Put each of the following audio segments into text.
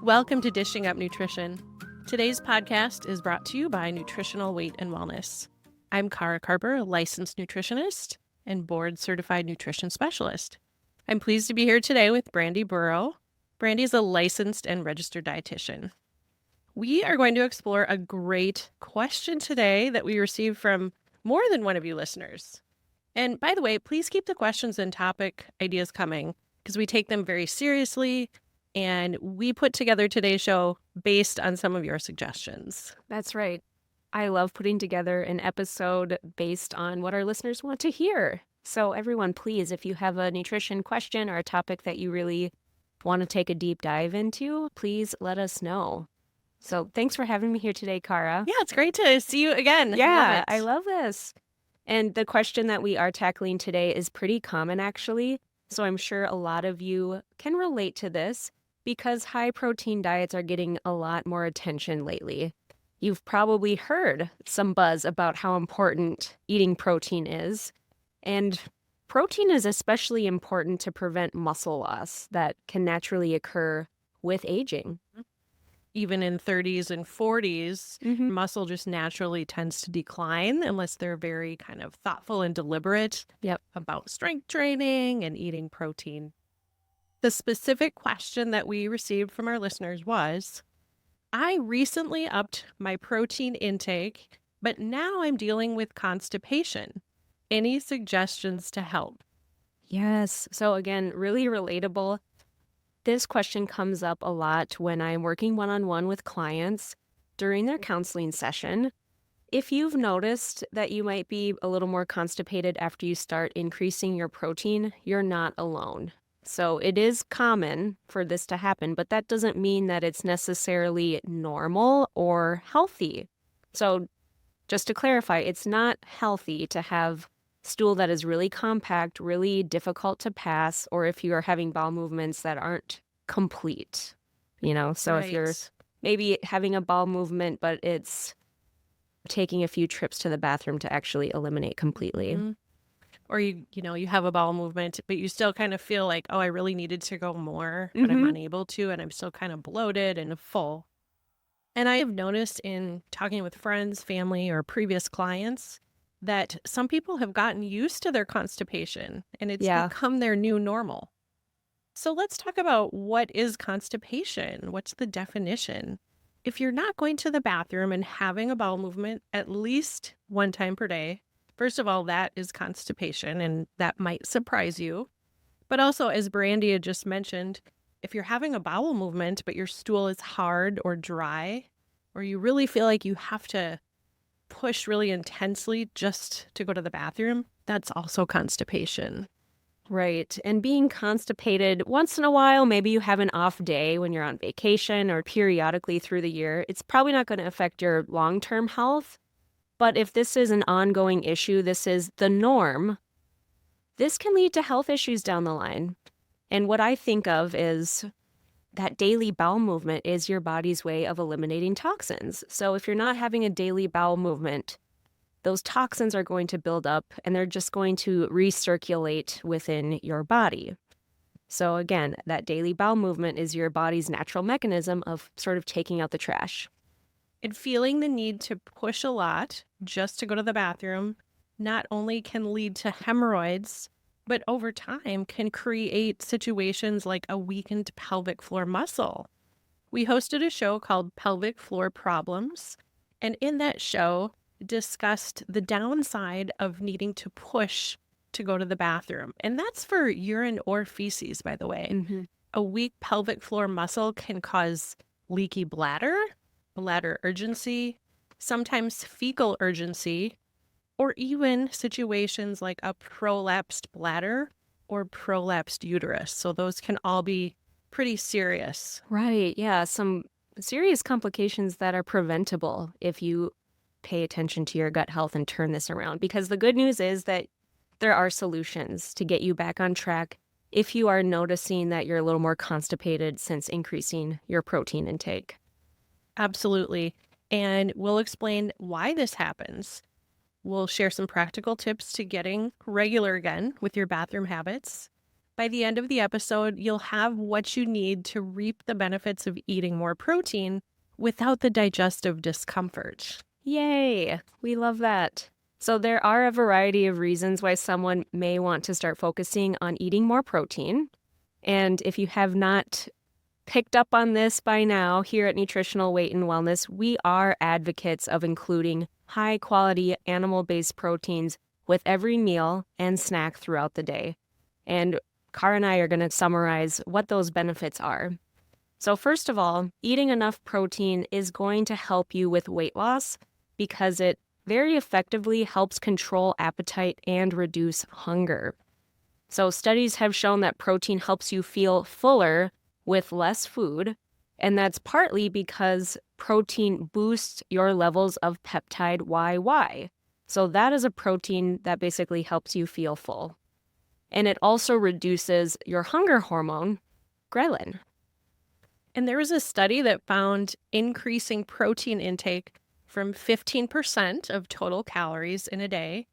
Welcome to Dishing Up Nutrition. Today's podcast is brought to you by Nutritional Weight and Wellness. I'm Cara Carper, a licensed nutritionist and board-certified nutrition specialist. I'm pleased to be here today with Brandy Burrow. Brandy is a licensed and registered dietitian. We are going to explore a great question today that we received from more than one of you listeners. And by the way, please keep the questions and topic ideas coming because we take them very seriously. And we put together today's show based on some of your suggestions. That's right. I love putting together an episode based on what our listeners want to hear. So everyone, please, if you have a nutrition question or a topic that you really want to take a deep dive into, please let us know. So thanks for having me here today, Cara. Yeah, it's great to see you again. Yeah, I love this. And the question that we are tackling today is pretty common, actually. So I'm sure a lot of you can relate to this, because high-protein diets are getting a lot more attention lately. You've probably heard some buzz about how important eating protein is. And protein is especially important to prevent muscle loss that can naturally occur with aging. Even in 30s and 40s, muscle just naturally tends to decline unless they're very kind of thoughtful and deliberate about strength training and eating protein. The specific question that we received from our listeners was, I recently upped my protein intake, but now I'm dealing with constipation. Any suggestions to help? Yes. So again, really relatable. This question comes up a lot when I'm working one-on-one with clients during their counseling session. If you've noticed that you might be a little more constipated after you start increasing your protein, you're not alone. So it is common for this to happen, but that doesn't mean that it's necessarily normal or healthy. So just to clarify, it's not healthy to have stool that is really compact, really difficult to pass, or if you are having bowel movements that aren't complete, So if you're maybe having a bowel movement, but it's taking a few trips to the bathroom to actually eliminate completely. Mm-hmm. Or you have a bowel movement, but you still kind of feel like, oh, I really needed to go more, but I'm unable to, and I'm still kind of bloated and full. And I have noticed in talking with friends, family, or previous clients that some people have gotten used to their constipation, and it's become their new normal. So let's talk about what is constipation. What's the definition? If you're not going to the bathroom and having a bowel movement at least one time per day, first of all, that is constipation, and that might surprise you. But also, as Brandy had just mentioned, if you're having a bowel movement, but your stool is hard or dry, or you really feel like you have to push really intensely just to go to the bathroom, that's also constipation. Right. And being constipated once in a while, maybe you have an off day when you're on vacation or periodically through the year, it's probably not going to affect your long-term health. But if this is an ongoing issue, this is the norm, this can lead to health issues down the line. And what I think of is that daily bowel movement is your body's way of eliminating toxins. So if you're not having a daily bowel movement, those toxins are going to build up and they're just going to recirculate within your body. So again, that daily bowel movement is your body's natural mechanism of sort of taking out the trash. And feeling the need to push a lot just to go to the bathroom not only can lead to hemorrhoids, but over time can create situations like a weakened pelvic floor muscle. We hosted a show called Pelvic Floor Problems, and in that show discussed the downside of needing to push to go to the bathroom. And that's for urine or feces, by the way. A weak pelvic floor muscle can cause leaky bladder urgency, sometimes fecal urgency, or even situations like a prolapsed bladder or prolapsed uterus. So those can all be pretty serious. Right. Yeah. Some serious complications that are preventable if you pay attention to your gut health and turn this around. Because the good news is that there are solutions to get you back on track if you are noticing that you're a little more constipated since increasing your protein intake. Absolutely. And we'll explain why this happens. We'll share some practical tips to getting regular again with your bathroom habits. By the end of the episode, you'll have what you need to reap the benefits of eating more protein without the digestive discomfort. Yay! We love that. So there are a variety of reasons why someone may want to start focusing on eating more protein. And if you have not picked up on this by now, here at Nutritional Weight and Wellness, we are advocates of including high-quality animal-based proteins with every meal and snack throughout the day. And Cara and I are going to summarize what those benefits are. So first of all, eating enough protein is going to help you with weight loss because it very effectively helps control appetite and reduce hunger. So studies have shown that protein helps you feel fuller with less food, and that's partly because protein boosts your levels of peptide YY. So that is a protein that basically helps you feel full. And it also reduces your hunger hormone, ghrelin. And there was a study that found increasing protein intake from 15% of total calories in a day,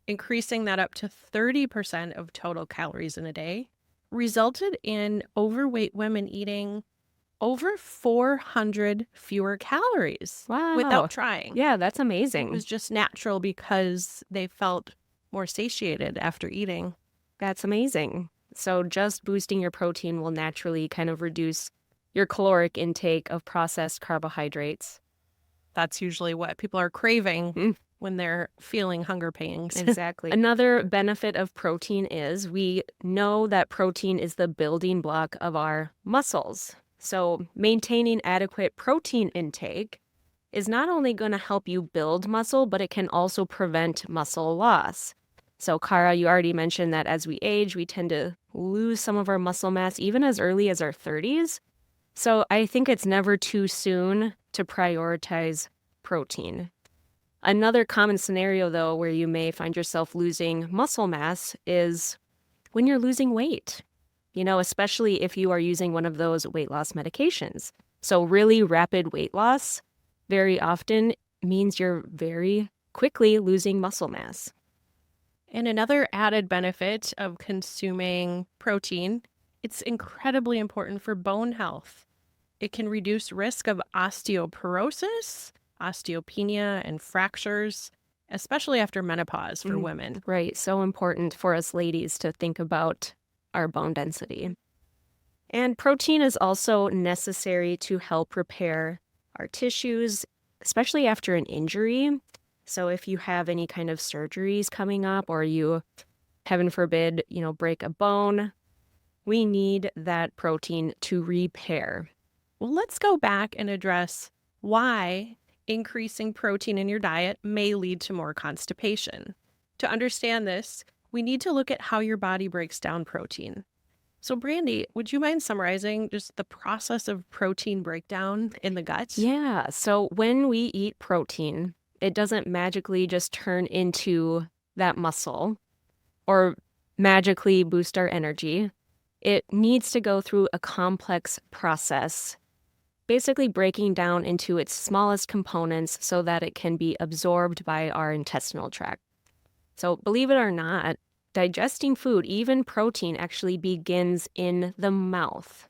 increasing that up to 30% of total calories in a day, resulted in overweight women eating over 400 fewer calories without trying. Yeah, that's amazing. It was just natural because they felt more satiated after eating. That's amazing. So just boosting your protein will naturally kind of reduce your caloric intake of processed carbohydrates. That's usually what people are craving when they're feeling hunger pangs. Exactly. Another benefit of protein is we know that protein is the building block of our muscles. So maintaining adequate protein intake is not only going to help you build muscle, but it can also prevent muscle loss. So Cara, you already mentioned that as we age, we tend to lose some of our muscle mass even as early as our 30s. So I think it's never too soon to prioritize protein. Another common scenario, though, where you may find yourself losing muscle mass is when you're losing weight, especially if you are using one of those weight loss medications. So really rapid weight loss very often means you're very quickly losing muscle mass. And another added benefit of consuming protein, it's incredibly important for bone health. It can reduce risk of osteoporosis, osteopenia, and fractures, especially after menopause for women. Right. So important for us ladies to think about our bone density. And protein is also necessary to help repair our tissues, especially after an injury. So if you have any kind of surgeries coming up or you, heaven forbid, break a bone, we need that protein to repair. Well, let's go back and address why increasing protein in your diet may lead to more constipation. To understand this, we need to look at how your body breaks down protein. So, Brandy, would you mind summarizing just the process of protein breakdown in the gut? Yeah. So when we eat protein, it doesn't magically just turn into that muscle or magically boost our energy. It needs to go through a complex process, basically breaking down into its smallest components so that it can be absorbed by our intestinal tract. So believe it or not, digesting food, even protein, actually begins in the mouth.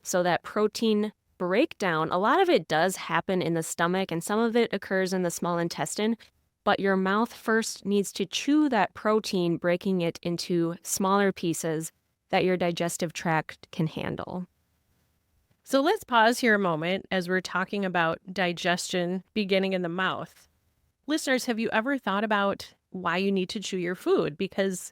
So that protein breakdown, a lot of it does happen in the stomach and some of it occurs in the small intestine, but your mouth first needs to chew that protein, breaking it into smaller pieces that your digestive tract can handle. So let's pause here a moment as we're talking about digestion beginning in the mouth. Listeners, have you ever thought about why you need to chew your food? Because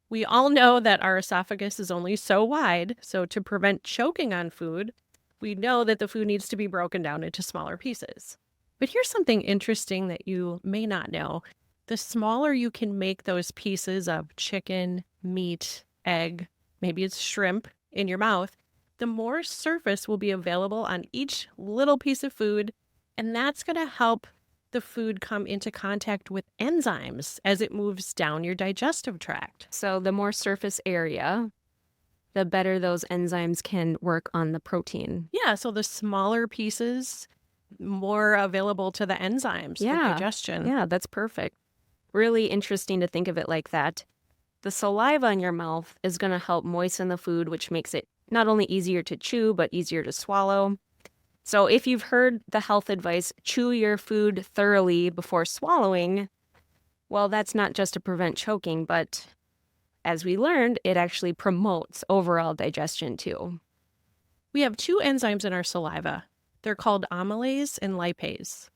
we all know that our esophagus is only so wide, so to prevent choking on food, we know that the food needs to be broken down into smaller pieces. But here's something interesting that you may not know. The smaller you can make those pieces of chicken, meat, egg, maybe it's shrimp in your mouth, the more surface will be available on each little piece of food, and that's going to help the food come into contact with enzymes as it moves down your digestive tract. So the more surface area, the better those enzymes can work on the protein. Yeah, so the smaller pieces, more available to the enzymes for digestion. Yeah, that's perfect. Really interesting to think of it like that. the saliva in your mouth is going to help moisten the food, which makes it not only easier to chew, but easier to swallow. So if you've heard the health advice, chew your food thoroughly before swallowing, well, that's not just to prevent choking, but as we learned, it actually promotes overall digestion too. We have two enzymes in our saliva. They're called amylase and lipase.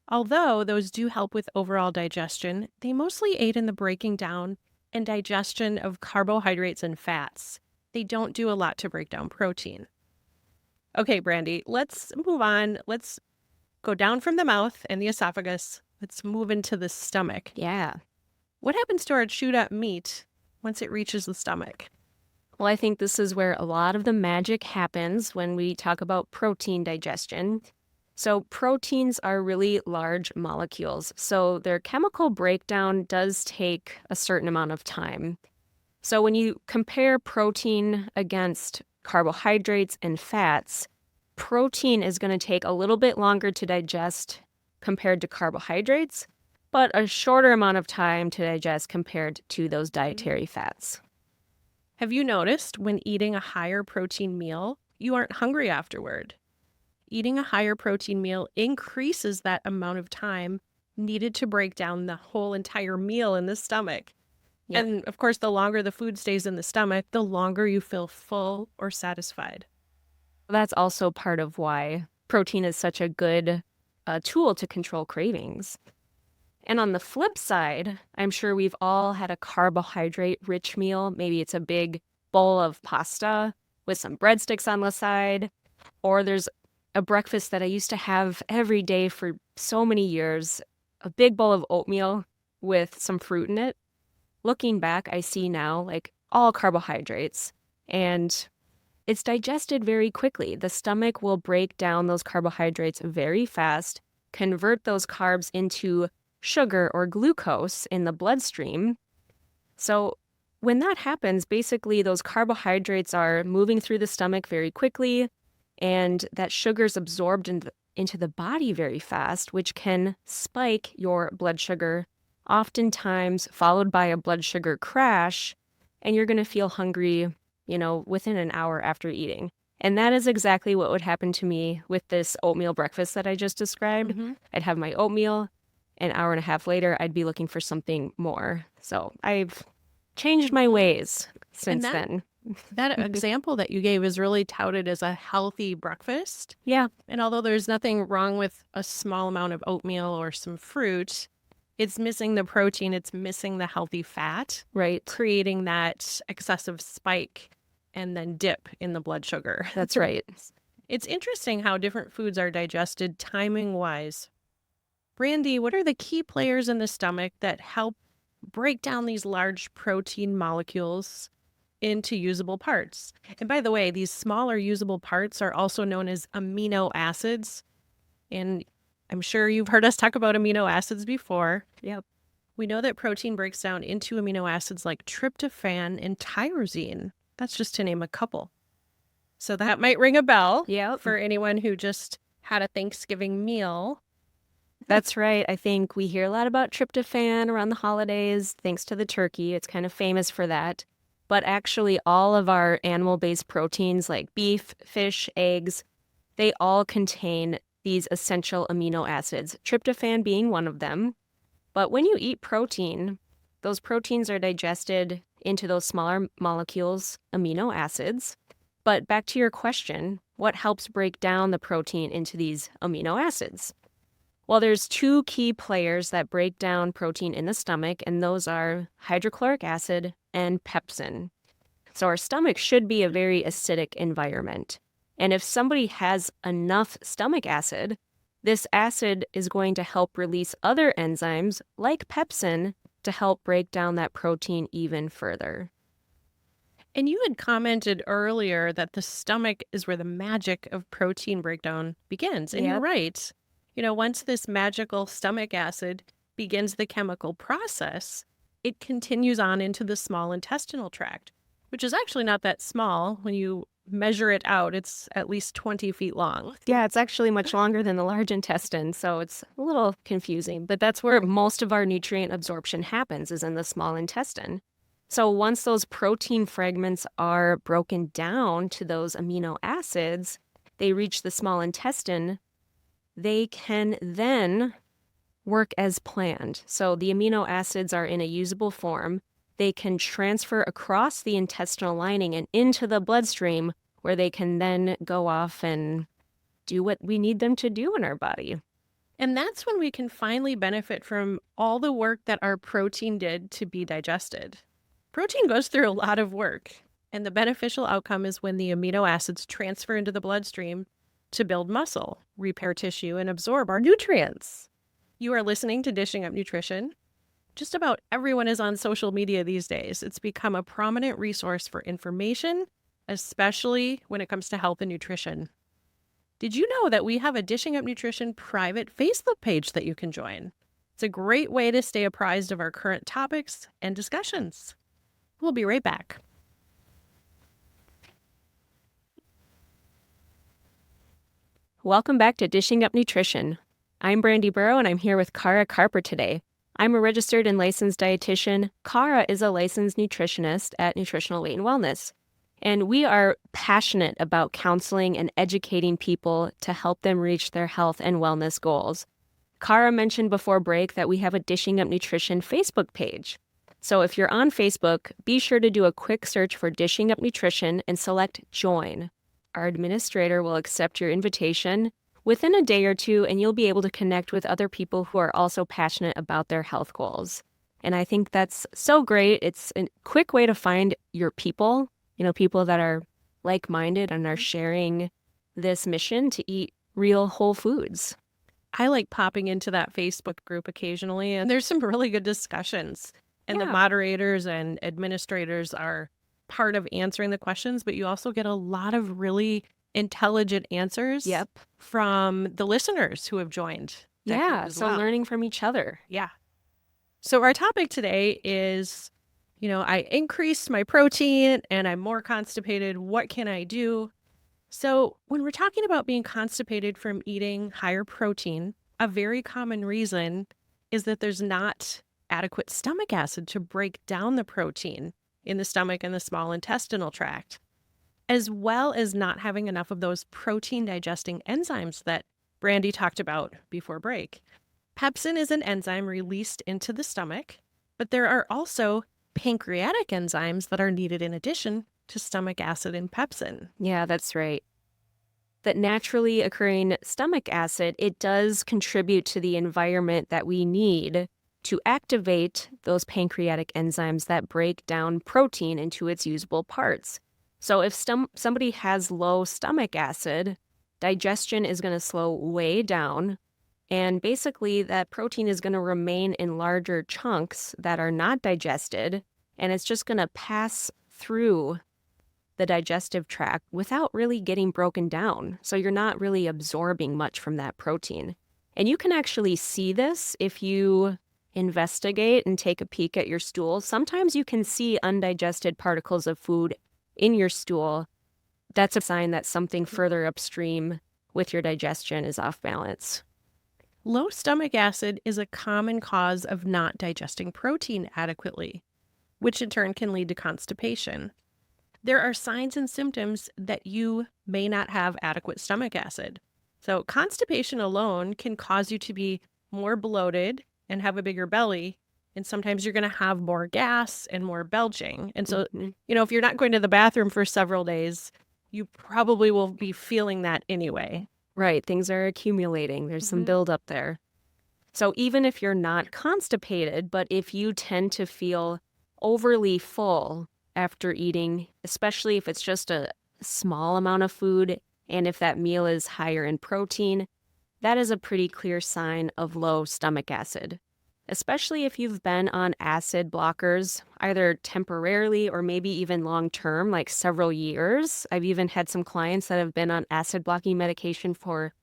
Although those do help with overall digestion, they mostly aid in the breaking down and digestion of carbohydrates and fats. They don't do a lot to break down protein. Okay, Brandy, let's move on. Let's go down from the mouth and the esophagus. Let's move into the stomach. Yeah. What happens to our chewed up meat once it reaches the stomach? Well, I think this is where a lot of the magic happens when we talk about protein digestion. So proteins are really large molecules, so their chemical breakdown does take a certain amount of time. So when you compare protein against carbohydrates and fats, protein is going to take a little bit longer to digest compared to carbohydrates, but a shorter amount of time to digest compared to those dietary fats. Have you noticed when eating a higher protein meal, you aren't hungry afterward? Eating a higher protein meal increases that amount of time needed to break down the whole entire meal in the stomach. Yep. And of course, the longer the food stays in the stomach, the longer you feel full or satisfied. That's also part of why protein is such a good tool to control cravings. And on the flip side, I'm sure we've all had a carbohydrate-rich meal. Maybe it's a big bowl of pasta with some breadsticks on the side, or there's a breakfast that I used to have every day for so many years, a big bowl of oatmeal with some fruit in it. Looking back, I see now like all carbohydrates, and it's digested very quickly. The stomach will break down those carbohydrates very fast, convert those carbs into sugar or glucose in the bloodstream. So when that happens, basically those carbohydrates are moving through the stomach very quickly, and that sugar is absorbed into the body very fast, which can spike your blood sugar, oftentimes followed by a blood sugar crash, and you're going to feel hungry, within an hour after eating. And that is exactly what would happen to me with this oatmeal breakfast that I just described. Mm-hmm. I'd have my oatmeal. An hour and a half later, I'd be looking for something more. So I've changed my ways since then. That example that you gave is really touted as a healthy breakfast. Yeah. And although there's nothing wrong with a small amount of oatmeal or some fruit, it's missing the protein, it's missing the healthy fat. Right. Creating that excessive spike and then dip in the blood sugar. That's right. It's interesting how different foods are digested timing-wise. Brandy, what are the key players in the stomach that help break down these large protein molecules into usable parts? And by the way, these smaller usable parts are also known as amino acids. And I'm sure you've heard us talk about amino acids before. Yep. We know that protein breaks down into amino acids like tryptophan and tyrosine. That's just to name a couple. So that might ring a bell for anyone who just had a Thanksgiving meal. That's right. I think we hear a lot about tryptophan around the holidays, thanks to the turkey. It's kind of famous for that. But actually, all of our animal-based proteins like beef, fish, eggs, they all contain these essential amino acids, tryptophan being one of them. But when you eat protein, those proteins are digested into those smaller molecules, amino acids. But back to your question, what helps break down the protein into these amino acids? Well, there's two key players that break down protein in the stomach, and those are hydrochloric acid and pepsin. So our stomach should be a very acidic environment. And if somebody has enough stomach acid, this acid is going to help release other enzymes like pepsin to help break down that protein even further. And you had commented earlier that the stomach is where the magic of protein breakdown begins. And you're right. Once this magical stomach acid begins the chemical process, it continues on into the small intestinal tract, which is actually not that small. When you measure it out, it's at least 20 feet long. Yeah, it's actually much longer than the large intestine, so it's a little confusing. But that's where most of our nutrient absorption happens, is in the small intestine. So once those protein fragments are broken down to those amino acids, they reach the small intestine, they can then work as planned. So the amino acids are in a usable form. They can transfer across the intestinal lining and into the bloodstream, where they can then go off and do what we need them to do in our body. And that's when we can finally benefit from all the work that our protein did to be digested. Protein goes through a lot of work, and the beneficial outcome is when the amino acids transfer into the bloodstream to build muscle, repair tissue, and absorb our nutrients. You are listening to Dishing Up Nutrition. Just about everyone is on social media these days. It's become a prominent resource for information, especially when it comes to health and nutrition. Did you know that we have a Dishing Up Nutrition private Facebook page that you can join? It's a great way to stay apprised of our current topics and discussions. We'll be right back. Welcome back to Dishing Up Nutrition. I'm Brandy Burrow, and I'm here with Cara Carper today. I'm a registered and licensed dietitian. Cara is a licensed nutritionist at Nutritional Weight and Wellness. And we are passionate about counseling and educating people to help them reach their health and wellness goals. Cara mentioned before break that we have a Dishing Up Nutrition Facebook page. So if you're on Facebook, be sure to do a quick search for Dishing Up Nutrition and select Join. Our administrator will accept your invitation within a day or two, and you'll be able to connect with other people who are also passionate about their health goals. And I think that's so great. It's a quick way to find your people, people that are like-minded and are sharing this mission to eat real whole foods. I like popping into that Facebook group occasionally, and there's some really good discussions. And the moderators and administrators are part of answering the questions, but you also get a lot of really intelligent answers from the listeners who have joined. So learning from each other. Yeah. So our topic today is, I increased my protein and I'm more constipated. What can I do? So when we're talking about being constipated from eating higher protein, a very common reason is that there's not adequate stomach acid to break down the protein in the stomach and the small intestinal tract, as well as not having enough of those protein digesting enzymes that Brandy talked about before break. Pepsin is an enzyme released into the stomach, but there are also pancreatic enzymes that are needed in addition to stomach acid and pepsin. Yeah, that's right. That naturally occurring stomach acid, it does contribute to the environment that we need to activate those pancreatic enzymes that break down protein into its usable parts. So if somebody has low stomach acid, digestion is going to slow way down, and basically that protein is going to remain in larger chunks that are not digested, and it's just going to pass through the digestive tract without really getting broken down. So you're not really absorbing much from that protein. And you can actually see this if you investigate and take a peek at your stool. Sometimes you can see undigested particles of food in your stool. That's a sign that something further upstream with your digestion is off balance. Low stomach acid is a common cause of not digesting protein adequately, which in turn can lead to constipation. There are signs and symptoms that you may not have adequate stomach acid. So constipation alone can cause you to be more bloated and have a bigger belly. And sometimes you're going to have more gas and more belching. And so, if you're not going to the bathroom for several days, you probably will be feeling that anyway. Right. Things are accumulating. There's some buildup there. So even if you're not constipated, but if you tend to feel overly full after eating, especially if it's just a small amount of food, and if that meal is higher in protein, that is a pretty clear sign of low stomach acid. Especially if you've been on acid blockers, either temporarily or maybe even long-term, like several years. I've even had some clients that have been on acid blocking medication for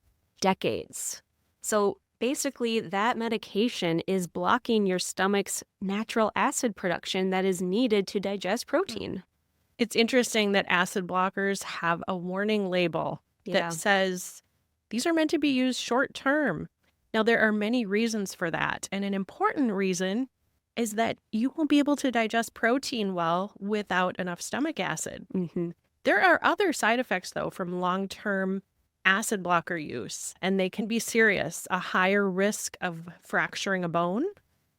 decades. So basically, that medication is blocking your stomach's natural acid production that is needed to digest protein. It's interesting that acid blockers have a warning label that says these are meant to be used short-term. Now, there are many reasons for that, and an important reason is that you won't be able to digest protein well without enough stomach acid. Mm-hmm. There are other side effects, though, from long-term acid blocker use, and they can be serious. A higher risk of fracturing a bone,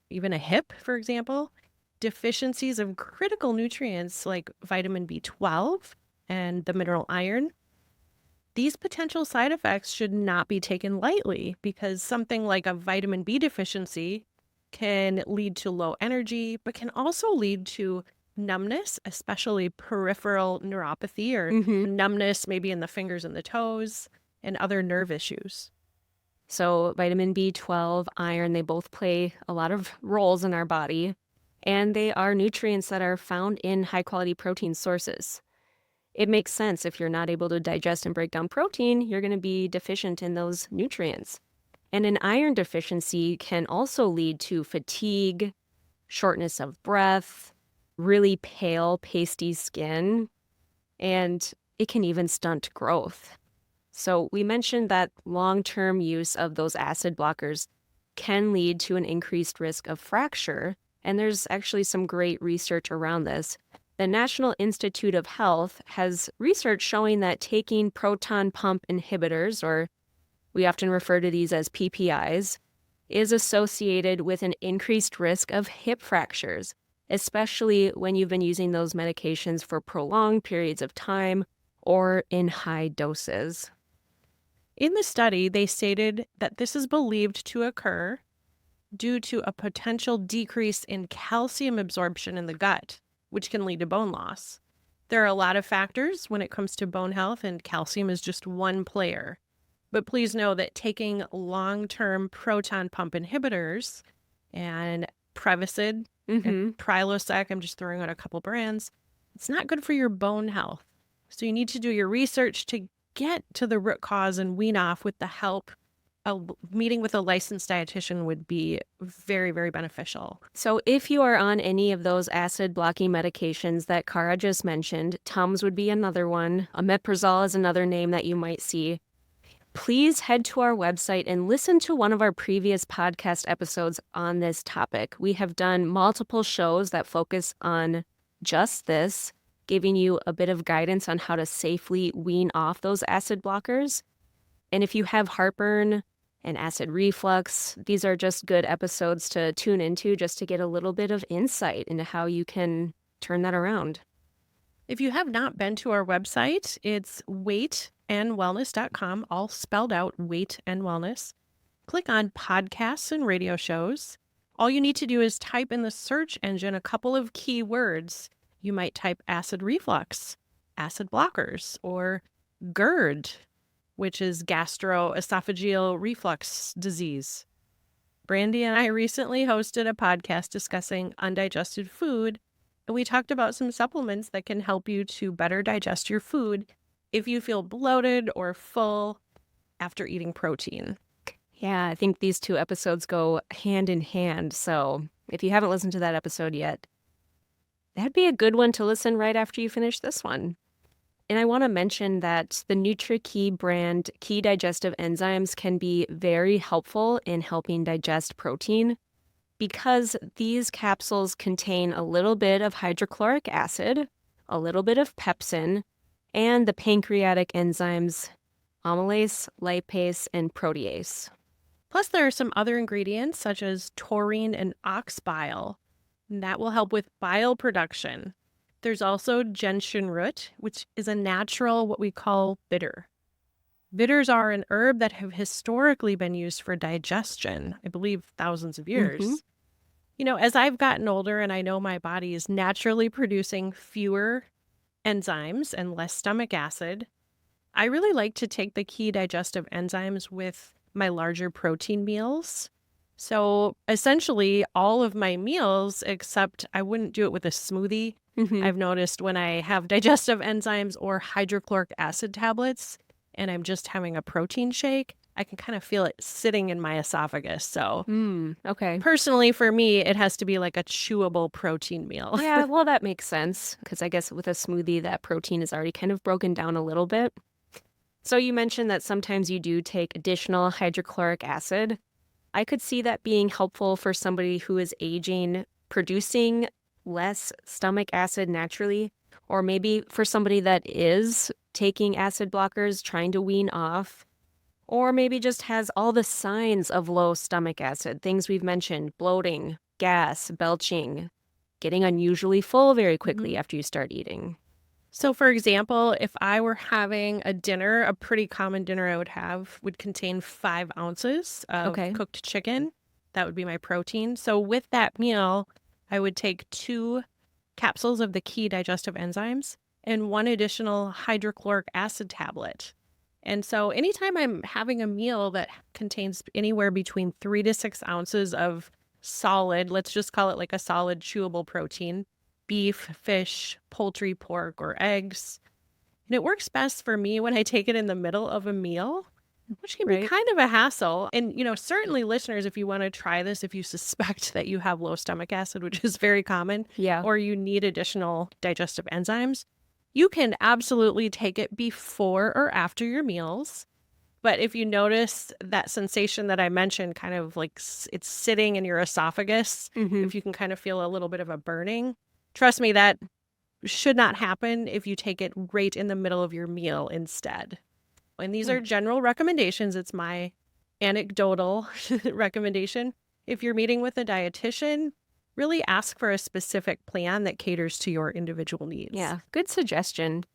even a hip, for example. Deficiencies of critical nutrients like vitamin B12 and the mineral iron. These potential side effects should not be taken lightly because something like a vitamin B deficiency can lead to low energy, but can also lead to numbness, especially peripheral neuropathy or Mm-hmm. numbness maybe in the fingers and the toes and other nerve issues. So vitamin B12, iron, they both play a lot of roles in our body, and they are nutrients that are found in high-quality protein sources. It makes sense if you're not able to digest and break down protein, you're going to be deficient in those nutrients. And an iron deficiency can also lead to fatigue, shortness of breath, really pale, pasty skin, and it can even stunt growth. So we mentioned that long-term use of those acid blockers can lead to an increased risk of fracture, and there's actually some great research around this. The National Institute of Health has research showing that taking proton pump inhibitors, or we often refer to these as PPIs, is associated with an increased risk of hip fractures, especially when you've been using those medications for prolonged periods of time or in high doses. In the study, they stated that this is believed to occur due to a potential decrease in calcium absorption in the gut, which can lead to bone loss. There are a lot of factors when it comes to bone health, and calcium is just one player. But please know that taking long-term proton pump inhibitors and Prevacid and Prilosec, I'm just throwing out a couple brands, it's not good for your bone health. So you need to do your research to get to the root cause and wean off with the help. A meeting with a licensed dietitian would be very, very beneficial. So if you are on any of those acid blocking medications that Cara just mentioned, Tums would be another one. Omeprazole is another name that you might see. Please head to our website and listen to one of our previous podcast episodes on this topic. We have done multiple shows that focus on just this, giving you a bit of guidance on how to safely wean off those acid blockers. And if you have heartburn and acid reflux, these are just good episodes to tune into just to get a little bit of insight into how you can turn that around. If you have not been to our website, it's weightandwellness.com, all spelled out, Weight and Wellness. Click on podcasts and radio shows. All you need to do is type in the search engine a couple of keywords. You might type acid reflux, acid blockers, or GERD, which is gastroesophageal reflux disease. Brandy and I recently hosted a podcast discussing undigested food, and we talked about some supplements that can help you to better digest your food if you feel bloated or full after eating protein. Yeah, I think these two episodes go hand in hand. So if you haven't listened to that episode yet, that'd be a good one to listen right after you finish this one. And I want to mention that the NutriKey brand key digestive enzymes can be very helpful in helping digest protein because these capsules contain a little bit of hydrochloric acid, a little bit of pepsin, and the pancreatic enzymes amylase, lipase, and protease. Plus, there are some other ingredients such as taurine and ox bile, and that will help with bile production. There's also gentian root, which is a natural, what we call bitter. Bitters are an herb that have historically been used for digestion, I believe thousands of years. You know, as I've gotten older and I know my body is naturally producing fewer enzymes and less stomach acid, I really like to take the key digestive enzymes with my larger protein meals. So essentially all of my meals, except I wouldn't do it with a smoothie. I've noticed when I have digestive enzymes or hydrochloric acid tablets and I'm just having a protein shake, I can kind of feel it sitting in my esophagus. So Okay. personally, for me, it has to be like a chewable protein meal. Yeah, well, that makes sense because I guess with a smoothie, that protein is already kind of broken down a little bit. So you mentioned that sometimes you do take additional hydrochloric acid. I could see that being helpful for somebody who is aging producing less stomach acid naturally, or maybe for somebody that is taking acid blockers, trying to wean off, or maybe just has all the signs of low stomach acid, things we've mentioned, bloating, gas, belching, getting unusually full very quickly after you start eating. So, for example, if I were having a dinner, a pretty common dinner I would contain 5 ounces of Okay. cooked chicken. That would be my protein. So, with that meal, I would take 2 capsules of the key digestive enzymes and 1 additional hydrochloric acid tablet. And so, anytime I'm having a meal that contains anywhere between 3 to 6 ounces of solid, let's just call it like a solid chewable protein, beef, fish, poultry, pork, or eggs. And it works best for me when I take it in the middle of a meal, which can be Right. kind of a hassle. And, certainly listeners, if you want to try this, if you suspect that you have low stomach acid, which is very common, Yeah. or you need additional digestive enzymes, you can absolutely take it before or after your meals. But if you notice that sensation that I mentioned, kind of like it's sitting in your esophagus, if you can kind of feel a little bit of a burning, trust me, that should not happen if you take it right in the middle of your meal instead. And these are general recommendations. It's my anecdotal recommendation. If you're meeting with a dietitian, really ask for a specific plan that caters to your individual needs. Yeah, good suggestion.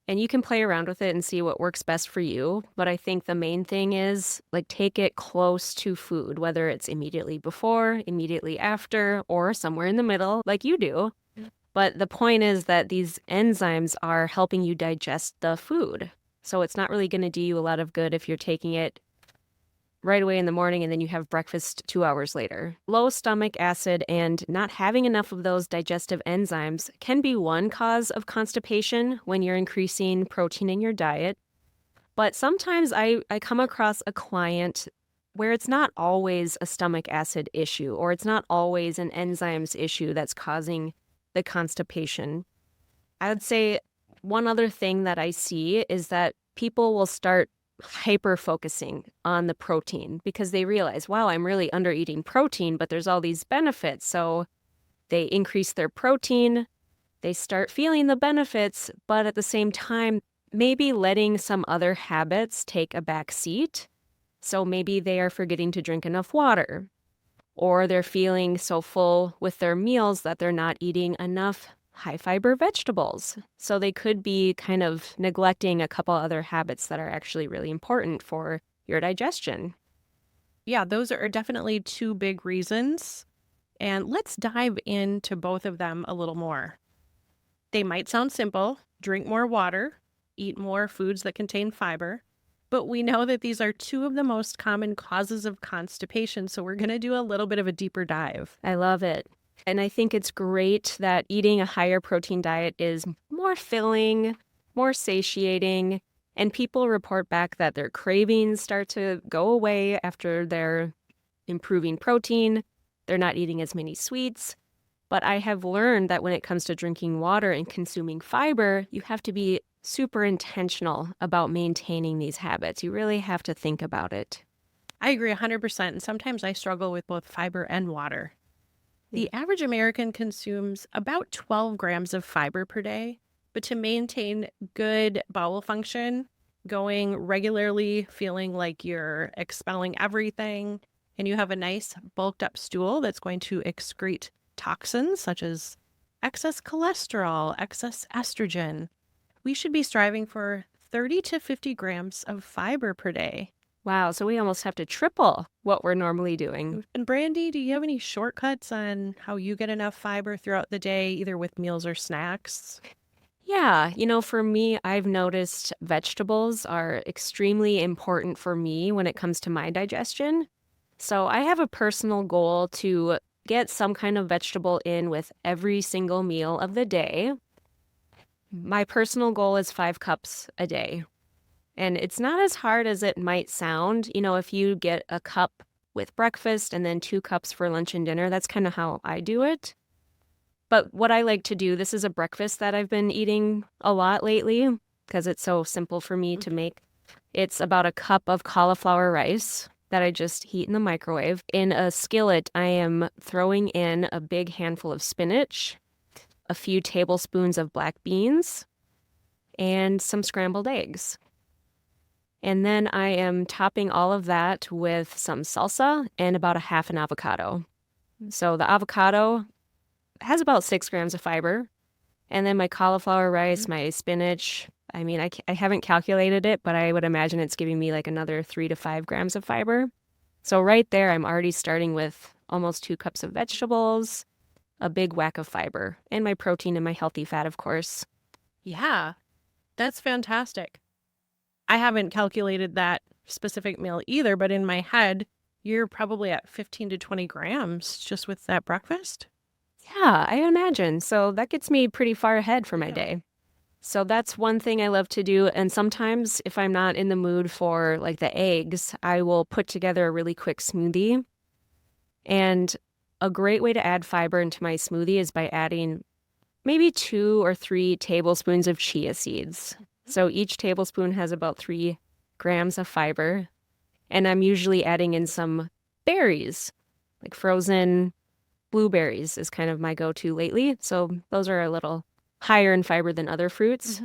And you can play around with it and see what works best for you. But I think the main thing is like take it close to food, whether it's immediately before, immediately after, or somewhere in the middle, like you do. But the point is that these enzymes are helping you digest the food. So it's not really going to do you a lot of good if you're taking it right away in the morning and then you have breakfast 2 hours later. Low stomach acid and not having enough of those digestive enzymes can be one cause of constipation when you're increasing protein in your diet. But sometimes I come across a client where it's not always a stomach acid issue or it's not always an enzymes issue that's causing the constipation. I would say one other thing that I see is that people will start hyper focusing on the protein because they realize, wow, I'm really under eating protein, but there's all these benefits. So they increase their protein, they start feeling the benefits, but at the same time, maybe letting some other habits take a back seat. So maybe they are forgetting to drink enough water, or they're feeling so full with their meals that they're not eating enough high fiber vegetables. So they could be kind of neglecting a couple other habits that are actually really important for your digestion. Yeah, those are definitely 2 big reasons. And let's dive into both of them a little more. They might sound simple: drink more water, eat more foods that contain fiber. But we know that these are 2 of the most common causes of constipation. So we're going to do a little bit of a deeper dive. I love it. And I think it's great that eating a higher protein diet is more filling, more satiating, and people report back that their cravings start to go away after they're improving protein. They're not eating as many sweets. But I have learned that when it comes to drinking water and consuming fiber, you have to be super intentional about maintaining these habits. You really have to think about it. I agree 100%. And sometimes I struggle with both fiber and water. The average American consumes about 12 grams of fiber per day, but to maintain good bowel function, going regularly, feeling like you're expelling everything, and you have a nice bulked up stool that's going to excrete toxins such as excess cholesterol, excess estrogen, we should be striving for 30 to 50 grams of fiber per day. Wow, so we almost have to triple what we're normally doing. And Brandy, do you have any shortcuts on how you get enough fiber throughout the day, either with meals or snacks? Yeah, for me, I've noticed vegetables are extremely important for me when it comes to my digestion. So I have a personal goal to get some kind of vegetable in with every single meal of the day. My personal goal is 5 cups a day. And it's not as hard as it might sound. If you get a cup with breakfast and then 2 cups for lunch and dinner, that's kind of how I do it. But what I like to do, this is a breakfast that I've been eating a lot lately because it's so simple for me to make. It's about a cup of cauliflower rice. that I just heat in the microwave. In a skillet, I am throwing in a big handful of spinach, a few tablespoons of black beans, and some scrambled eggs. And then I am topping all of that with some salsa and about a half an avocado. So the avocado has about 6 grams of fiber. And then my cauliflower rice, my spinach, I mean, I haven't calculated it, but I would imagine it's giving me like another 3 to 5 grams of fiber. So right there, I'm already starting with almost 2 cups of vegetables, a big whack of fiber, and my protein and my healthy fat, of course. Yeah, that's fantastic. I haven't calculated that specific meal either, but in my head, you're probably at 15 to 20 grams just with that breakfast. Yeah, I imagine. So that gets me pretty far ahead for my day. So that's one thing I love to do. And sometimes if I'm not in the mood for like the eggs, I will put together a really quick smoothie. And a great way to add fiber into my smoothie is by adding maybe 2 or 3 tablespoons of chia seeds. So each tablespoon has about 3 grams of fiber. And I'm usually adding in some berries, like frozen blueberries is kind of my go-to lately. So those are a little higher in fiber than other fruits.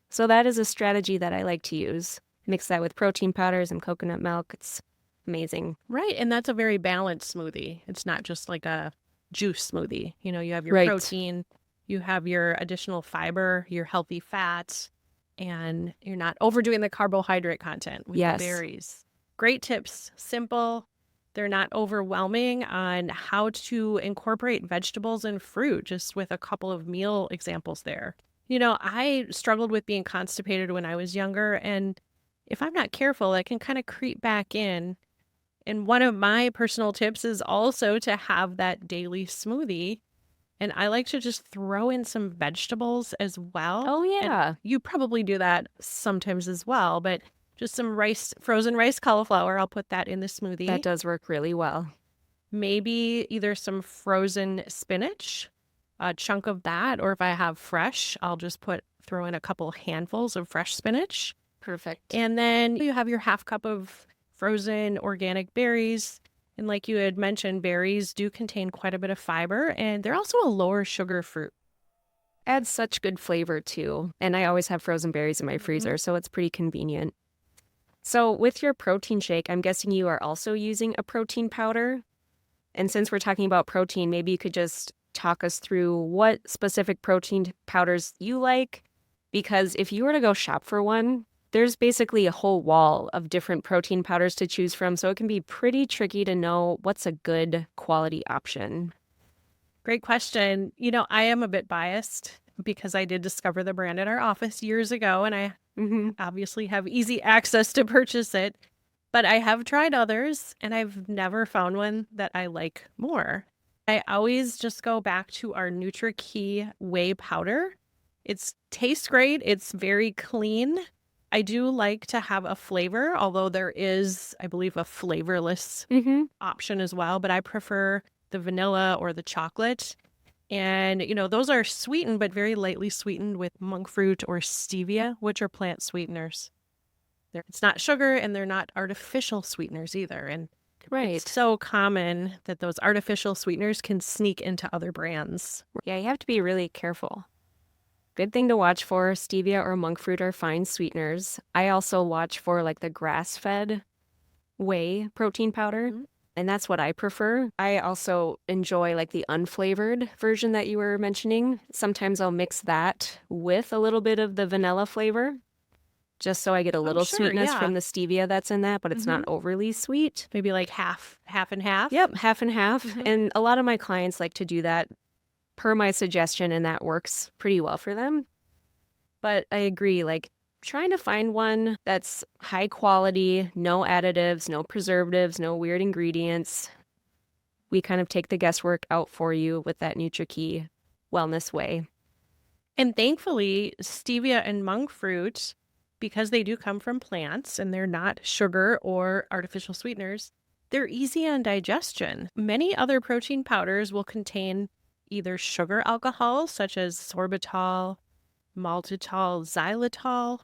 So that is a strategy that I like to use. Mix that with protein powders and coconut milk. It's amazing. Right. And that's a very balanced smoothie. It's not just like a juice smoothie. You know, you have your Right. protein, you have your additional fiber, your healthy fats, and you're not overdoing the carbohydrate content with Yes. the berries. Great tips. Simple. They're not overwhelming on how to incorporate vegetables and fruit, just with a couple of meal examples there. You know, I struggled with being constipated when I was younger, and if I'm not careful, that can kind of creep back in. And one of my personal tips is also to have that daily smoothie. And I like to just throw in some vegetables as well. Oh, yeah. And you probably do that sometimes as well, but just some rice, frozen rice cauliflower. I'll put that in the smoothie. That does work really well. Maybe either some frozen spinach, a chunk of that, or if I have fresh, I'll just throw in a couple handfuls of fresh spinach. Perfect. And then you have your half cup of frozen organic berries. And like you had mentioned, berries do contain quite a bit of fiber, and they're also a lower sugar fruit. Adds such good flavor too. And I always have frozen berries in my freezer, so it's pretty convenient. So with your protein shake, I'm guessing you are also using a protein powder. And since we're talking about protein, maybe you could just talk us through what specific protein powders you like. Because if you were to go shop for one, there's basically a whole wall of different protein powders to choose from. So it can be pretty tricky to know what's a good quality option. Great question. You know, I am a bit biased because I did discover the brand at our office years ago, and I obviously have easy access to purchase it. But I have tried others, and I've never found one that I like more. I always just go back to our NutriKey whey powder. It tastes great. It's very clean. I do like to have a flavor, although there is, I believe, a flavorless option as well. But I prefer the vanilla or the chocolate. And, you know, those are sweetened, but very lightly sweetened with monk fruit or stevia, which are plant sweeteners. It's not sugar, and they're not artificial sweeteners either. And it's so common that those artificial sweeteners can sneak into other brands. Yeah, you have to be really careful. Good thing to watch for, stevia or monk fruit are fine sweeteners. I also watch for like the grass-fed whey protein powder, and that's what I prefer. I also enjoy like the unflavored version that you were mentioning. Sometimes I'll mix that with a little bit of the vanilla flavor, just so I get a little sweetness from the stevia that's in that, but it's not overly sweet. Maybe like half and half? Yep, half and half. And a lot of my clients like to do that per my suggestion, and that works pretty well for them. But I agree, like trying to find one that's high quality, no additives, no preservatives, no weird ingredients. We kind of take the guesswork out for you with that NutriKey wellness whey. And thankfully, stevia and monk fruit, because they do come from plants and they're not sugar or artificial sweeteners, they're easy on digestion. Many other protein powders will contain either sugar alcohols such as sorbitol, maltitol, xylitol,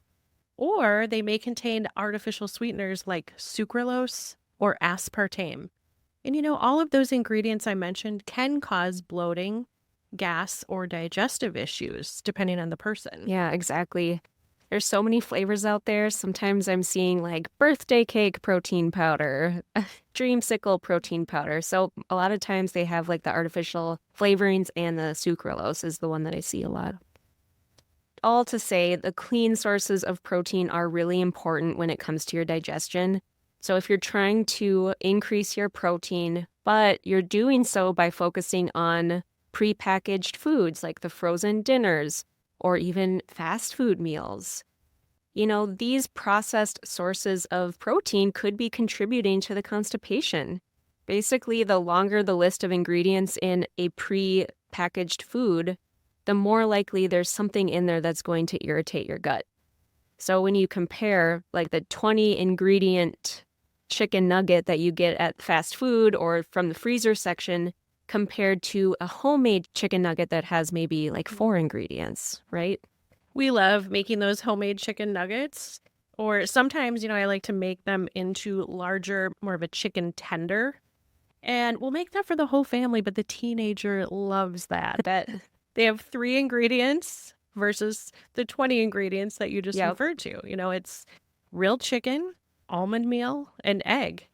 or they may contain artificial sweeteners like sucralose or aspartame. And all of those ingredients I mentioned can cause bloating, gas, or digestive issues, depending on the person. Yeah, exactly. There's so many flavors out there. Sometimes I'm seeing like birthday cake protein powder, dreamsicle protein powder. So a lot of times they have like the artificial flavorings, and the sucralose is the one that I see a lot. All to say, the clean sources of protein are really important when it comes to your digestion. So if you're trying to increase your protein, but you're doing so by focusing on prepackaged foods like the frozen dinners or even fast food meals, these processed sources of protein could be contributing to the constipation. Basically, the longer the list of ingredients in a pre-packaged food, the more likely there's something in there that's going to irritate your gut. So when you compare like the 20 ingredient chicken nugget that you get at fast food or from the freezer section compared to a homemade chicken nugget that has maybe like 4 ingredients, right? We love making those homemade chicken nuggets. Or sometimes, I like to make them into larger, more of a chicken tender. And we'll make that for the whole family, but the teenager loves that. They have 3 ingredients versus the 20 ingredients that you just referred to. It's real chicken, almond meal, and egg.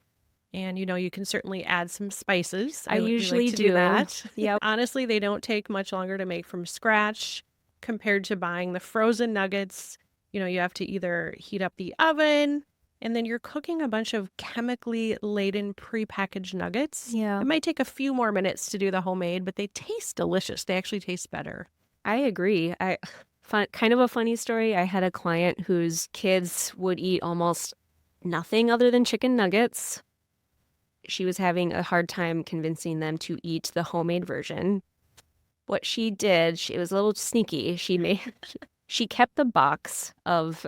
And, you can certainly add some spices. I usually do that. Yep. Honestly, they don't take much longer to make from scratch compared to buying the frozen nuggets. You have to either heat up the oven, and then you're cooking a bunch of chemically laden prepackaged nuggets. Yeah. It might take a few more minutes to do the homemade, but they taste delicious. They actually taste better. I agree. Kind of a funny story. I had a client whose kids would eat almost nothing other than chicken nuggets. She was having a hard time convincing them to eat the homemade version. What she did, it was a little sneaky. She kept the box of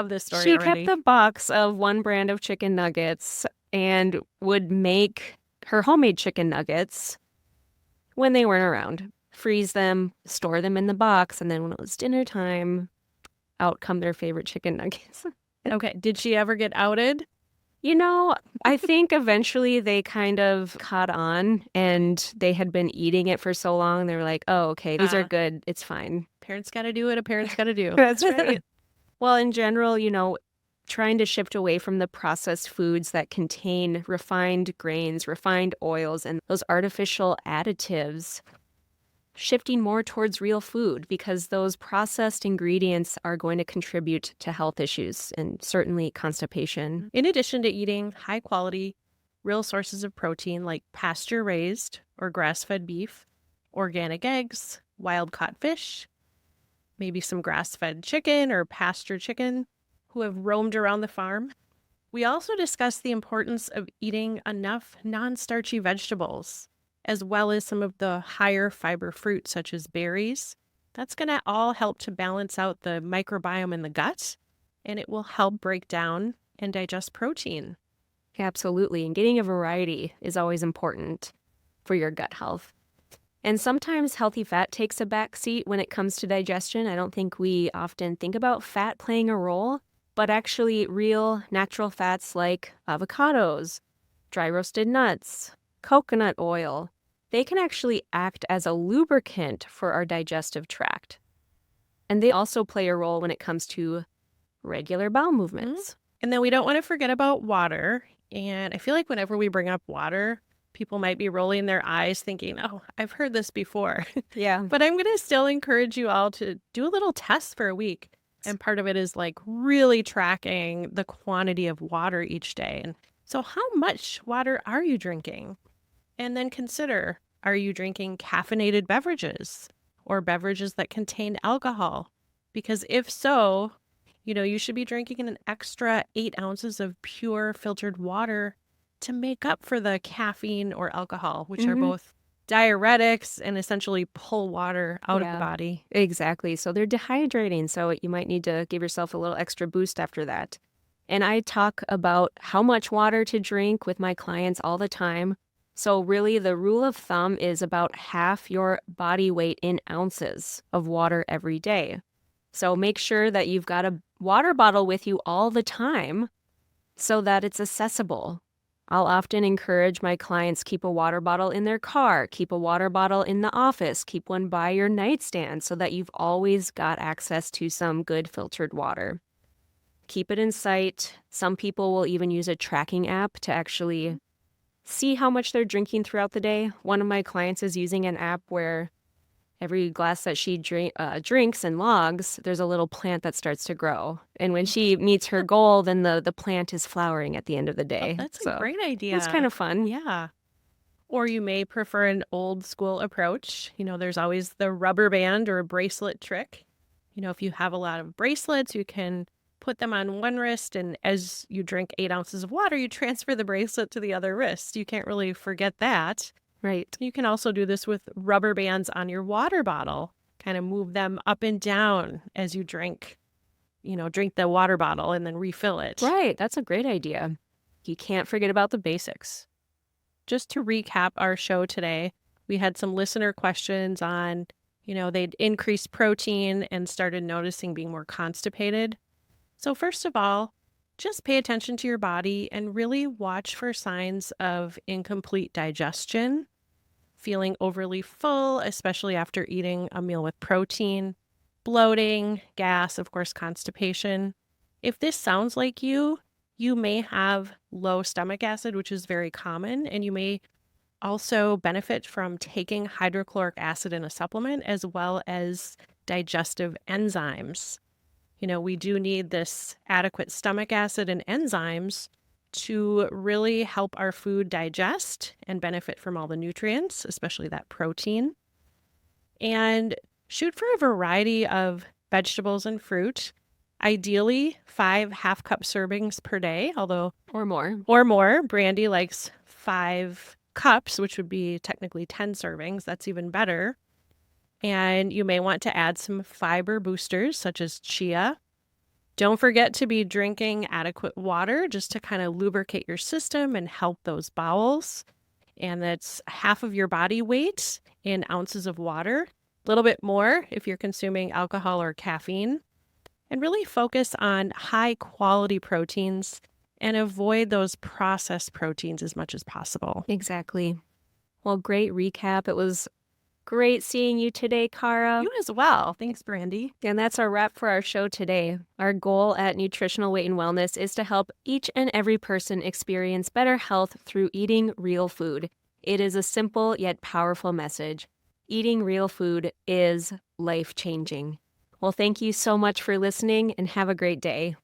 this story She already. kept the box of one brand of chicken nuggets and would make her homemade chicken nuggets when they weren't around. Freeze them, store them in the box, and then when it was dinner time, out come their favorite chicken nuggets. Okay, did she ever get outed? I think eventually they kind of caught on, and they had been eating it for so long. They were like, oh, okay, these are good. It's fine. Parents got to do what a parent's got to do. That's right. Well, in general, trying to shift away from the processed foods that contain refined grains, refined oils, and those artificial additives. Shifting more towards real food, because those processed ingredients are going to contribute to health issues and certainly constipation. In addition to eating high quality, real sources of protein like pasture raised or grass fed beef, organic eggs, wild caught fish, maybe some grass fed chicken or pasture chicken who have roamed around the farm. We also discuss the importance of eating enough non-starchy vegetables, as well as some of the higher fiber fruits such as berries. That's going to all help to balance out the microbiome in the gut, and it will help break down and digest protein. Absolutely. And getting a variety is always important for your gut health. And sometimes healthy fat takes a back seat when it comes to digestion. I don't think we often think about fat playing a role, but actually real natural fats like avocados, dry roasted nuts, coconut oil, they can actually act as a lubricant for our digestive tract. And they also play a role when it comes to regular bowel movements. And then we don't want to forget about water. And I feel like whenever we bring up water, people might be rolling their eyes thinking, oh, I've heard this before. Yeah. But I'm going to still encourage you all to do a little test for a week. And part of it is like really tracking the quantity of water each day. And so how much water are you drinking? And then consider, are you drinking caffeinated beverages or beverages that contain alcohol? Because if so, you should be drinking an extra 8 ounces of pure filtered water to make up for the caffeine or alcohol, which are both diuretics and essentially pull water out of the body. Exactly. So they're dehydrating. So you might need to give yourself a little extra boost after that. And I talk about how much water to drink with my clients all the time. So really the rule of thumb is about half your body weight in ounces of water every day. So make sure that you've got a water bottle with you all the time so that it's accessible. I'll often encourage my clients keep a water bottle in their car, keep a water bottle in the office, keep one by your nightstand so that you've always got access to some good filtered water. Keep it in sight. Some people will even use a tracking app to actually see how much they're drinking throughout the day. One of my clients is using an app where every glass that she drinks and logs, there's a little plant that starts to grow. And when she meets her goal, then the plant is flowering at the end of the Oh, day. that's a So great idea. it's kind of fun. Yeah. Or you may prefer an old school approach. There's always the rubber band or a bracelet trick. If you have a lot of bracelets, you can put them on one wrist, and as you drink 8 ounces of water, you transfer the bracelet to the other wrist. You can't really forget that. Right. You can also do this with rubber bands on your water bottle. Kind of move them up and down as you drink the water bottle and then refill it. Right. That's a great idea. You can't forget about the basics. Just to recap our show today, we had some listener questions on, they'd increased protein and started noticing being more constipated. So first of all, just pay attention to your body and really watch for signs of incomplete digestion, feeling overly full, especially after eating a meal with protein, bloating, gas, of course, constipation. If this sounds like you may have low stomach acid, which is very common, and you may also benefit from taking hydrochloric acid in a supplement as well as digestive enzymes. We do need this adequate stomach acid and enzymes to really help our food digest and benefit from all the nutrients, especially that protein. And shoot for a variety of vegetables and fruit. Ideally, 5 half-cup servings per day, Or more. or more. Brandy likes 5 cups, which would be technically 10 servings. That's even better. And you may want to add some fiber boosters, such as chia. Don't forget to be drinking adequate water just to kind of lubricate your system and help those bowels. And that's half of your body weight in ounces of water. A little bit more if you're consuming alcohol or caffeine. And really focus on high quality proteins and avoid those processed proteins as much as possible. Exactly. Well, great recap. It was great seeing you today, Cara. You as well. Thanks, Brandy. And that's our wrap for our show today. Our goal at Nutritional Weight and Wellness is to help each and every person experience better health through eating real food. It is a simple yet powerful message. Eating real food is life-changing. Well, thank you so much for listening and have a great day.